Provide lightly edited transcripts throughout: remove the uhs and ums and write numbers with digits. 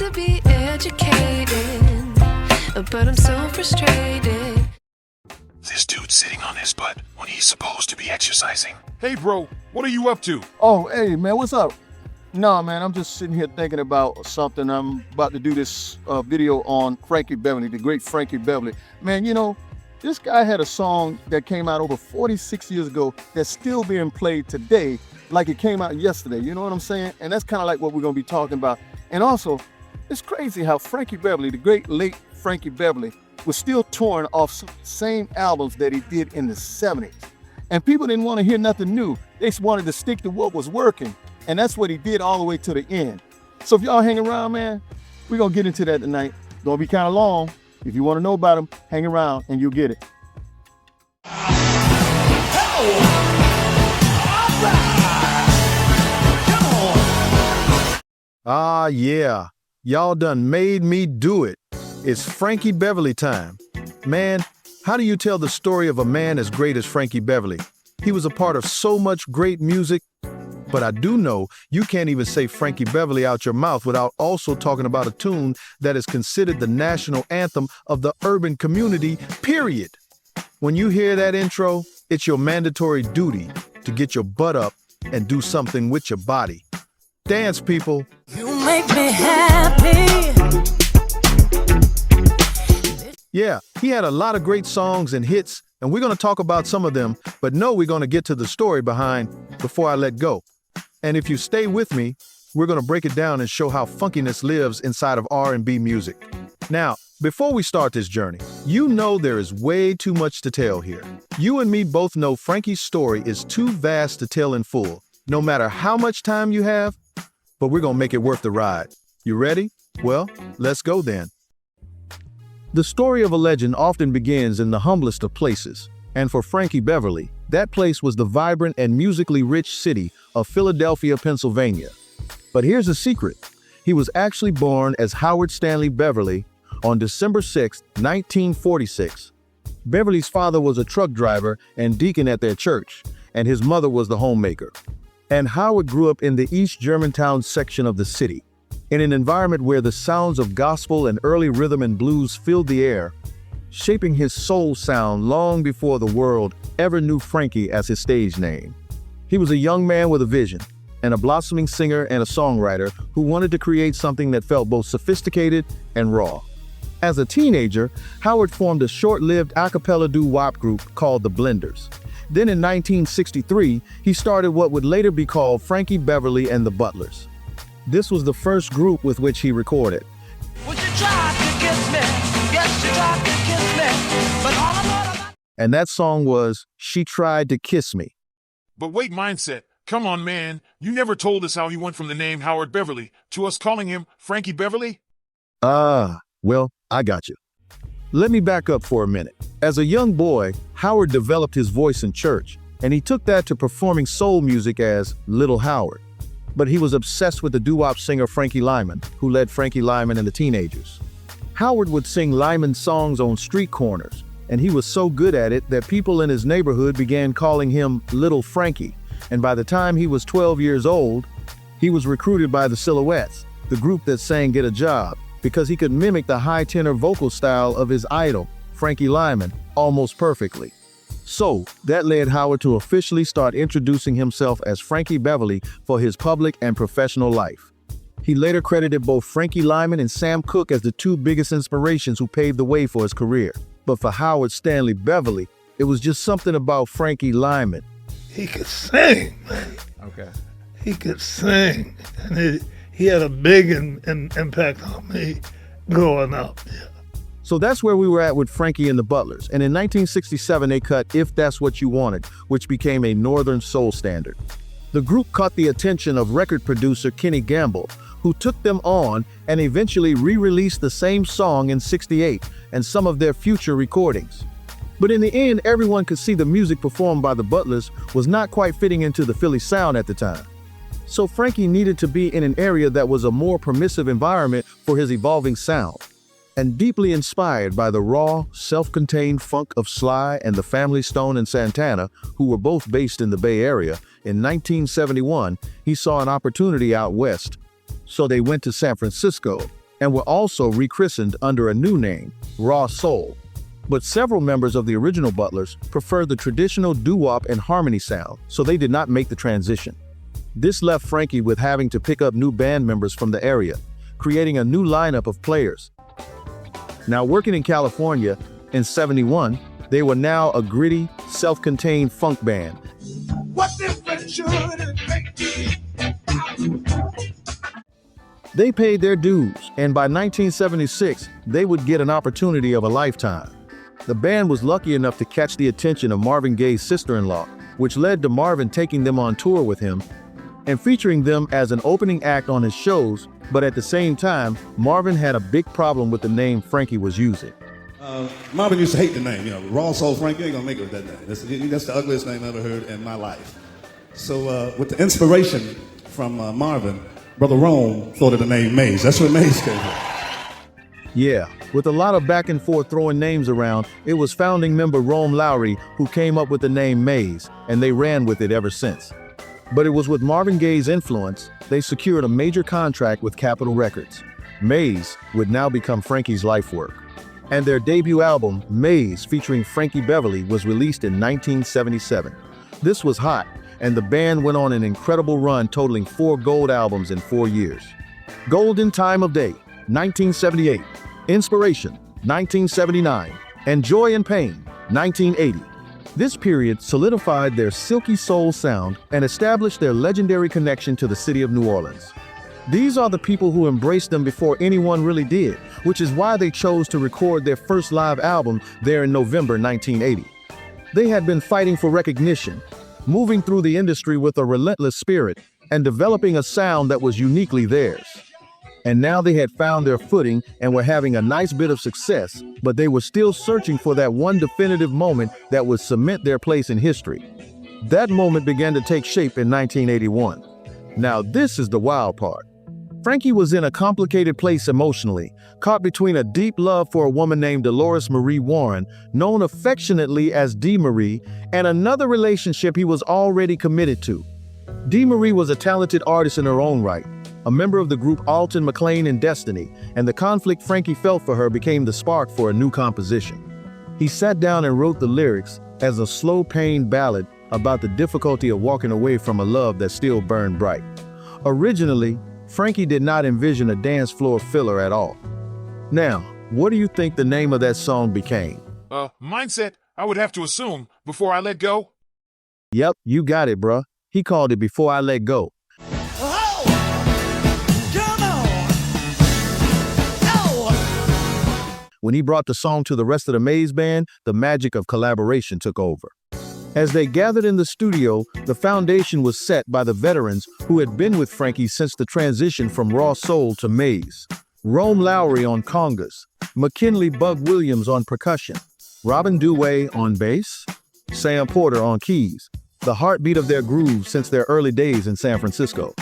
to be educated, but I'm so frustrated. This dude's sitting on his butt when he's supposed to be exercising. Hey, bro, what are you up to? Oh, hey, man, what's up? No, man, I'm just sitting here thinking about something. I'm about to do this video on Frankie Beverly, the great Frankie Beverly. Man, you know, this guy had a song that came out over 46 years ago that's still being played today like it came out yesterday. You know what I'm saying? And that's kind of like what we're going to be talking about. And also, it's crazy how Frankie Beverly, the great late Frankie Beverly, was still touring off some of the same albums that he did in the 70s. And people didn't want to hear nothing new. They just wanted to stick to what was working. And that's what he did all the way to the end. So if y'all hang around, man, we're going to get into that tonight. It's going to be kind of long. If you want to know about him, hang around and you'll get it. Ah, yeah. Y'all done made me do it. It's Frankie Beverly time. Man, how do you tell the story of a man as great as Frankie Beverly? He was a part of so much great music. But I do know you can't even say Frankie Beverly out your mouth without also talking about a tune that is considered the national anthem of the urban community, period. When you hear that intro, it's your mandatory duty to get your butt up and do something with your body. Dance, people. You make me happy. Yeah, he had a lot of great songs and hits, and we're going to talk about some of them, but no, we're going to get to the story behind Before I Let Go. And if you stay with me, we're going to break it down and show how funkiness lives inside of R&B music. Now, before we start this journey, you know there is way too much to tell here. You and me both know Frankie's story is too vast to tell in full, no matter how much time you have, but we're going to make it worth the ride. You ready? Well, let's go then. The story of a legend often begins in the humblest of places, and for Frankie Beverly, that place was the vibrant and musically rich city of Philadelphia, Pennsylvania. But here's a secret. He was actually born as Howard Stanley Beverly on December 6, 1946. Beverly's father was a truck driver and deacon at their church, and his mother was the homemaker. And Howard grew up in the East Germantown section of the city, in an environment where the sounds of gospel and early rhythm and blues filled the air, shaping his soul sound long before the world ever knew Frankie as his stage name. He was a young man with a vision, and a blossoming singer and a songwriter who wanted to create something that felt both sophisticated and raw. As a teenager, Howard formed a short-lived a cappella doo-wop group called the Blenders. Then in 1963, he started what would later be called Frankie Beverly and the Butlers. This was the first group with which he recorded. Would you try to kiss me? Yes, you tried to kiss me. But all about And that song was She Tried to Kiss Me. But wait, mindset. Come on, man. You never told us how he went from the name Howard Beverly to us calling him Frankie Beverly? Well, I got you. Let me back up for a minute. As a young boy, Howard developed his voice in church, and he took that to performing soul music as Little Howard. But he was obsessed with the doo-wop singer Frankie Lyman, who led Frankie Lyman and the Teenagers. Howard would sing Lyman songs on street corners, and he was so good at it that people in his neighborhood began calling him Little Frankie. And by the time he was 12 years old, he was recruited by the Silhouettes, the group that sang Get a Job, because he could mimic the high tenor vocal style of his idol, Frankie Lyman, almost perfectly. So, that led Howard to officially start introducing himself as Frankie Beverly for his public and professional life. He later credited both Frankie Lyman and Sam Cooke as the two biggest inspirations who paved the way for his career. But for Howard Stanley Beverly, it was just something about Frankie Lyman. He could sing, man. Okay. He could sing. And he had a big impact on me growing up. Yeah. So that's where we were at with Frankie and the Butlers. And in 1967, they cut If That's What You Wanted, which became a Northern soul standard. The group caught the attention of record producer Kenny Gamble, who took them on and eventually re-released the same song in '68 and some of their future recordings. But in the end, everyone could see the music performed by the Butlers was not quite fitting into the Philly sound at the time. So Frankie needed to be in an area that was a more permissive environment for his evolving sound. And deeply inspired by the raw, self-contained funk of Sly and the Family Stone and Santana, who were both based in the Bay Area, in 1971, he saw an opportunity out west. So they went to San Francisco, and were also rechristened under a new name, Raw Soul. But several members of the original Butlers preferred the traditional doo-wop and harmony sound, so they did not make the transition. This left Frankie with having to pick up new band members from the area, creating a new lineup of players. Now working in California, in '71, they were now a gritty, self-contained funk band. What difference should it make? They paid their dues, and by 1976, they would get an opportunity of a lifetime. The band was lucky enough to catch the attention of Marvin Gaye's sister-in-law, which led to Marvin taking them on tour with him and featuring them as an opening act on his shows, but at the same time, Marvin had a big problem with the name Frankie was using. Marvin used to hate the name, Raw Soul Frankie, ain't gonna make it with that name. That's the ugliest name I ever heard in my life. So with the inspiration from Marvin, Brother Rome thought of the name Maze. That's where Maze came from. Yeah, with a lot of back and forth throwing names around, it was founding member Rome Lowry who came up with the name Maze, and they ran with it ever since. But it was with Marvin Gaye's influence, they secured a major contract with Capitol Records. Maze would now become Frankie's life work. And their debut album, Maze, featuring Frankie Beverly, was released in 1977. This was hot, and the band went on an incredible run totaling 4 gold albums in 4 years. Golden Time of Day, 1978. Inspiration, 1979. And Joy and Pain, 1980. This period solidified their silky soul sound and established their legendary connection to the city of New Orleans. These are the people who embraced them before anyone really did, which is why they chose to record their first live album there in November 1980. They had been fighting for recognition, moving through the industry with a relentless spirit, and developing a sound that was uniquely theirs. And now they had found their footing and were having a nice bit of success, but they were still searching for that one definitive moment that would cement their place in history. That moment began to take shape in 1981. Now this is the wild part. Frankie was in a complicated place emotionally, caught between a deep love for a woman named Dolores Marie Warren, known affectionately as Dee Marie, and another relationship he was already committed to. Dee Marie was a talented artist in her own right, a member of the group Alton McLean and Destiny, and the conflict Frankie felt for her became the spark for a new composition. He sat down and wrote the lyrics as a slow pain ballad about the difficulty of walking away from a love that still burned bright. Originally, Frankie did not envision a dance floor filler at all. Now, what do you think the name of that song became? Mindset, I would have to assume, Before I Let Go. Yep, you got it, bruh. He called it Before I Let Go. When he brought the song to the rest of the Maze Band, the magic of collaboration took over. As they gathered in the studio, the foundation was set by the veterans who had been with Frankie since the transition from Raw Soul to Maze. Rome Lowry on congas, McKinley Bug Williams on percussion, Robin Dewey on bass, Sam Porter on keys, the heartbeat of their groove since their early days in San Francisco.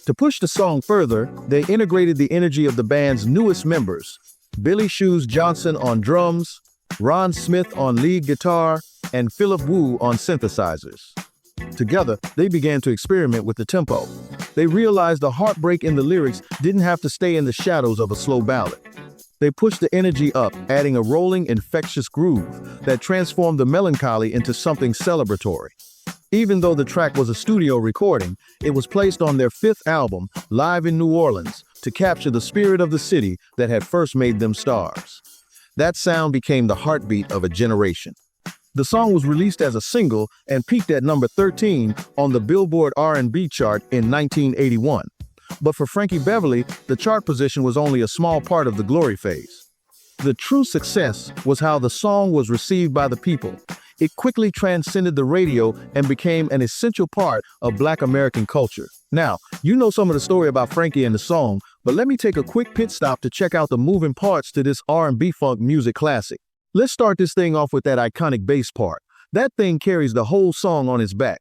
To push the song further, they integrated the energy of the band's newest members, Billy Shoes Johnson on drums, Ron Smith on lead guitar, and Philip Wu on synthesizers. Together, they began to experiment with the tempo. They realized the heartbreak in the lyrics didn't have to stay in the shadows of a slow ballad. They pushed the energy up, adding a rolling, infectious groove that transformed the melancholy into something celebratory. Even though the track was a studio recording, it was placed on their 5th album, Live in New Orleans, to capture the spirit of the city that had first made them stars. That sound became the heartbeat of a generation. The song was released as a single and peaked at number 13 on the Billboard R&B chart in 1981. But for Frankie Beverly, the chart position was only a small part of the glory phase. The true success was how the song was received by the people. It quickly transcended the radio and became an essential part of Black American culture. Now, you know some of the story about Frankie and the song, but let me take a quick pit stop to check out the moving parts to this R&B funk music classic. Let's start this thing off with that iconic bass part. That thing carries the whole song on its back.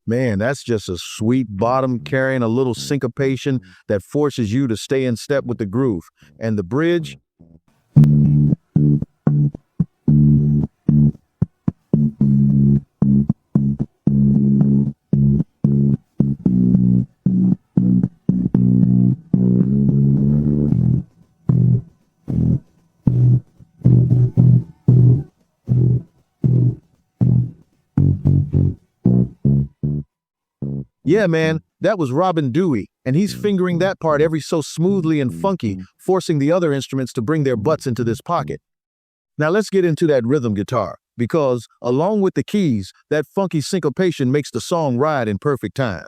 Man, that's just a sweet bottom carrying a little syncopation that forces you to stay in step with the groove. And the bridge? Yeah, man, that was Robin Dewey, and he's fingering that part every so smoothly and funky, forcing the other instruments to bring their butts into this pocket. Now let's get into that rhythm guitar, because, along with the keys, that funky syncopation makes the song ride in perfect time.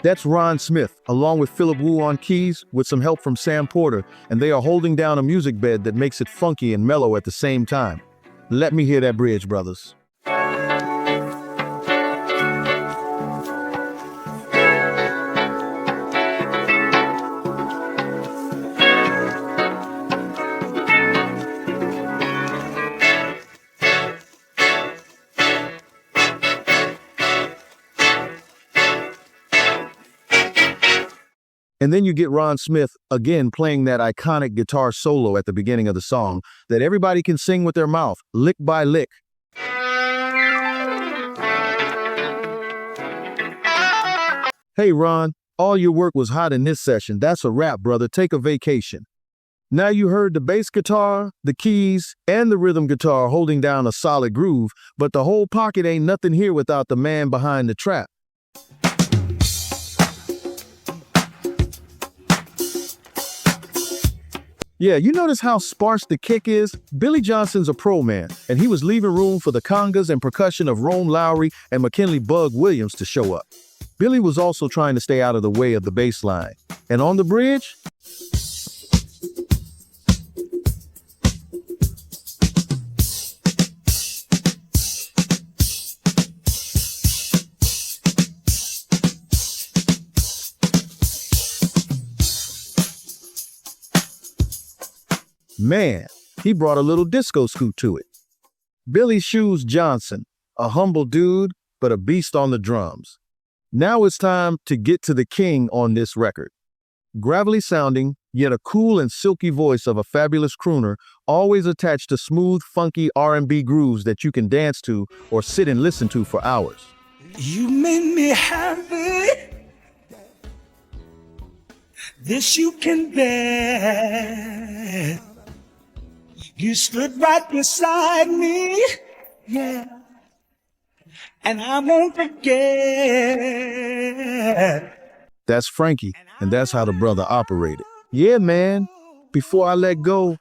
That's Ron Smith, along with Philip Wu on keys, with some help from Sam Porter, and they are holding down a music bed that makes it funky and mellow at the same time. Let me hear that bridge, brothers. And then you get Ron Smith again playing that iconic guitar solo at the beginning of the song that everybody can sing with their mouth, lick by lick. Hey Ron, all your work was hot in this session. That's a wrap, brother. Take a vacation. Now you heard the bass guitar, the keys, and the rhythm guitar holding down a solid groove, but the whole pocket ain't nothing here without the man behind the trap. Yeah, you notice how sparse the kick is? Billy Johnson's a pro man, and he was leaving room for the congas and percussion of Rome Lowry and McKinley Bug Williams to show up. Billy was also trying to stay out of the way of the bass line. And on the bridge? Man, he brought a little disco scoot to it. Billy Shoes Johnson, a humble dude, but a beast on the drums. Now it's time to get to the king on this record. Gravelly sounding, yet a cool and silky voice of a fabulous crooner, always attached to smooth, funky R&B grooves that you can dance to or sit and listen to for hours. You made me happy. This you can bear. You stood right beside me, yeah, and I won't forget. That's Frankie, and that's how the brother operated. Yeah, man, before I let go,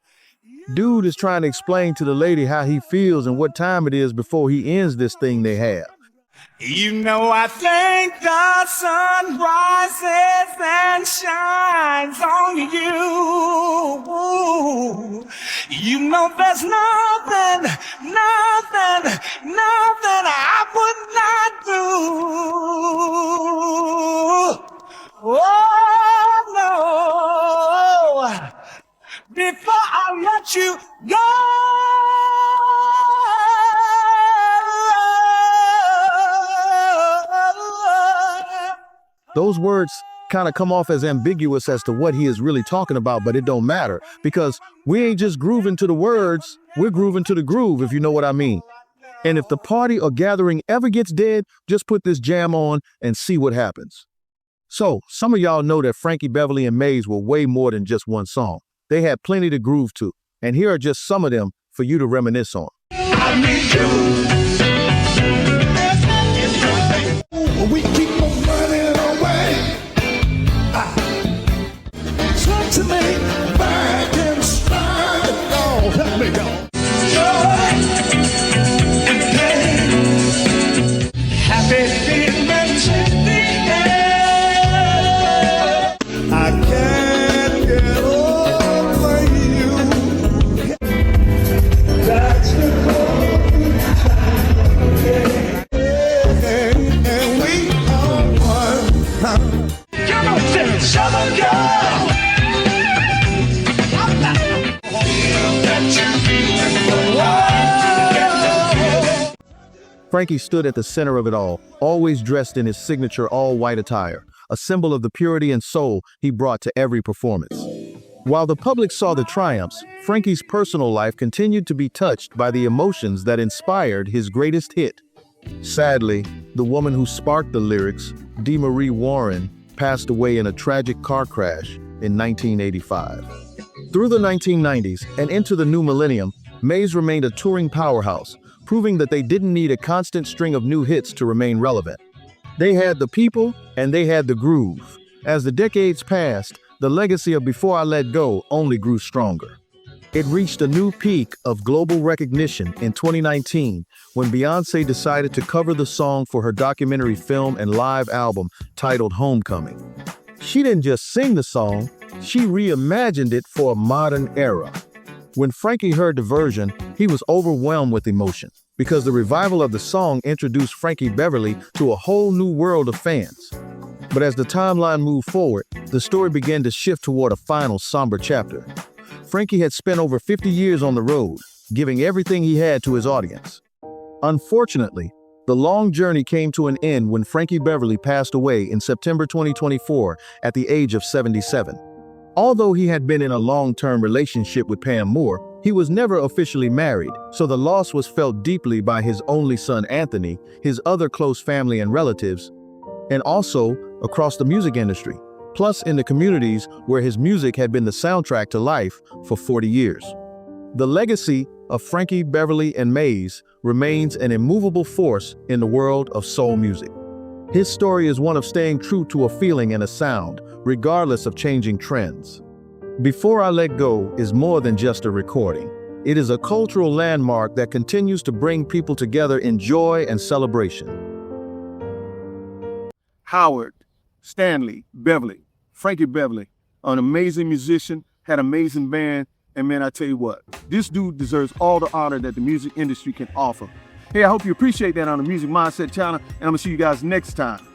dude is trying to explain to the lady how he feels and what time it is before he ends this thing they have. You know I think the sun rises and shines on you. You know there's nothing I would not do. Oh no, before I let you go. Those words kind of come off as ambiguous as to what he is really talking about, but it don't matter because we ain't just grooving to the words, we're grooving to the groove, if you know what I mean. And if the party or gathering ever gets dead, just put this jam on and see what happens. So, some of y'all know that Frankie Beverly and Maze were way more than just one song. They had plenty to groove to, and here are just some of them for you to reminisce on. I need you. We keep on running away. Try to make back and slide. Oh, let me go. Joy and pain, happy feelings in the air. I can't get over you. That's the And we are one. come on, Southern girl. Frankie stood at the center of it all, always dressed in his signature all-white attire, a symbol of the purity and soul he brought to every performance. While the public saw the triumphs, Frankie's personal life continued to be touched by the emotions that inspired his greatest hit. Sadly, the woman who sparked the lyrics, Dee Marie Warren, passed away in a tragic car crash in 1985. Through the 1990s and into the new millennium, Maze remained a touring powerhouse, proving that they didn't need a constant string of new hits to remain relevant. They had the people and they had the groove. As the decades passed, the legacy of Before I Let Go only grew stronger. It reached a new peak of global recognition in 2019 when Beyoncé decided to cover the song for her documentary film and live album titled Homecoming. She didn't just sing the song, she reimagined it for a modern era. When Frankie heard the version, he was overwhelmed with emotion because the revival of the song introduced Frankie Beverly to a whole new world of fans. But as the timeline moved forward, the story began to shift toward a final somber chapter. Frankie had spent over 50 years on the road, giving everything he had to his audience. Unfortunately, the long journey came to an end when Frankie Beverly passed away in September 2024 at the age of 77. Although he had been in a long-term relationship with Pam Moore, he was never officially married, so the loss was felt deeply by his only son Anthony, his other close family and relatives, and also across the music industry, plus in the communities where his music had been the soundtrack to life for 40 years. The legacy of Frankie Beverly and Maze remains an immovable force in the world of soul music. His story is one of staying true to a feeling and a sound, regardless of changing trends. Before I Let Go is more than just a recording. It is a cultural landmark that continues to bring people together in joy and celebration. Howard, Stanley, Beverly, Frankie Beverly, an amazing musician, had an amazing band, and man, I tell you what, this dude deserves all the honor that the music industry can offer. Hey, I hope you appreciate that on the Music Mindset channel, and I'm gonna see you guys next time.